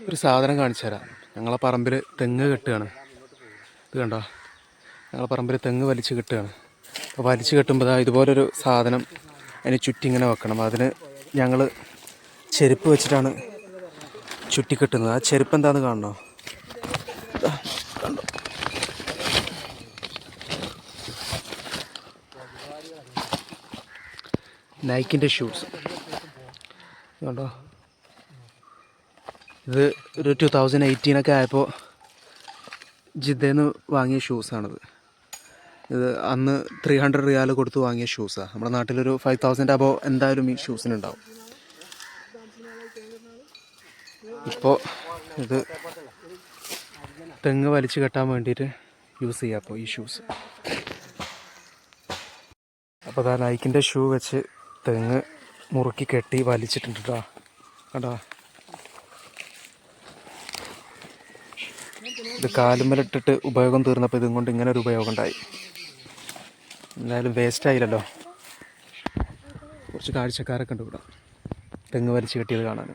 ഒരു സാധനം കാണിച്ചു തരാം. ഞങ്ങളെ പറമ്പിൽ തെങ്ങ് കെട്ടുകയാണ്. ഇത് കണ്ടോ, ഞങ്ങളെ പറമ്പിൽ തെങ്ങ് വലിച്ച് കെട്ടുകയാണ്. അപ്പോൾ വലിച്ച് കെട്ടുമ്പോൾ ഇതുപോലൊരു സാധനം അതിന് ചുറ്റി ഇങ്ങനെ വെക്കണം. അതിന് ഞങ്ങൾ ചെരുപ്പ് വെച്ചിട്ടാണ് ചുറ്റിക്കെട്ടുന്നത്. ആ ചെരുപ്പ് എന്താണെന്ന് കാണണോ? കണ്ടോ, നൈക്കിൻ്റെ ഷൂസ് കണ്ടോ. ഇത് ഒരു 2018 ആയപ്പോൾ ജിദ്ദയിൽ നിന്ന് വാങ്ങിയ ഷൂസാണിത്. ഇത് അന്ന് 300 റിയാൽ കൊടുത്ത് വാങ്ങിയ ഷൂസാണ്. നമ്മുടെ നാട്ടിലൊരു 5000 അബോ എന്തായാലും ഈ ഷൂസിനുണ്ടാവും. ഇപ്പോൾ ഇത് തെങ്ങ് വലിച്ചു കെട്ടാൻ വേണ്ടിയിട്ട് യൂസ് ചെയ്യാം. അപ്പോൾ ഈ ഷൂസ്, അപ്പോൾ അതാ നൈക്കിൻ്റെ ഷൂ വെച്ച് തെങ്ങ് മുറുക്കി കെട്ടി വലിച്ചിട്ടുണ്ട് കേട്ടോ. കണ്ടോ, ഇത് കാലുമ്മലിട്ടിട്ട് ഉപയോഗം തീർന്നപ്പോൾ ഇതും കൊണ്ട് ഇങ്ങനെ ഒരു ഉപയോഗം ഉണ്ടായി. എന്തായാലും വേസ്റ്റ് ആയില്ലല്ലോ. കുറച്ച് കാഴ്ചക്കാരൊക്കെ ഉണ്ട് ഇവിടെ തെങ്ങ് വലിച്ച് കെട്ടിയത് കാണാൻ.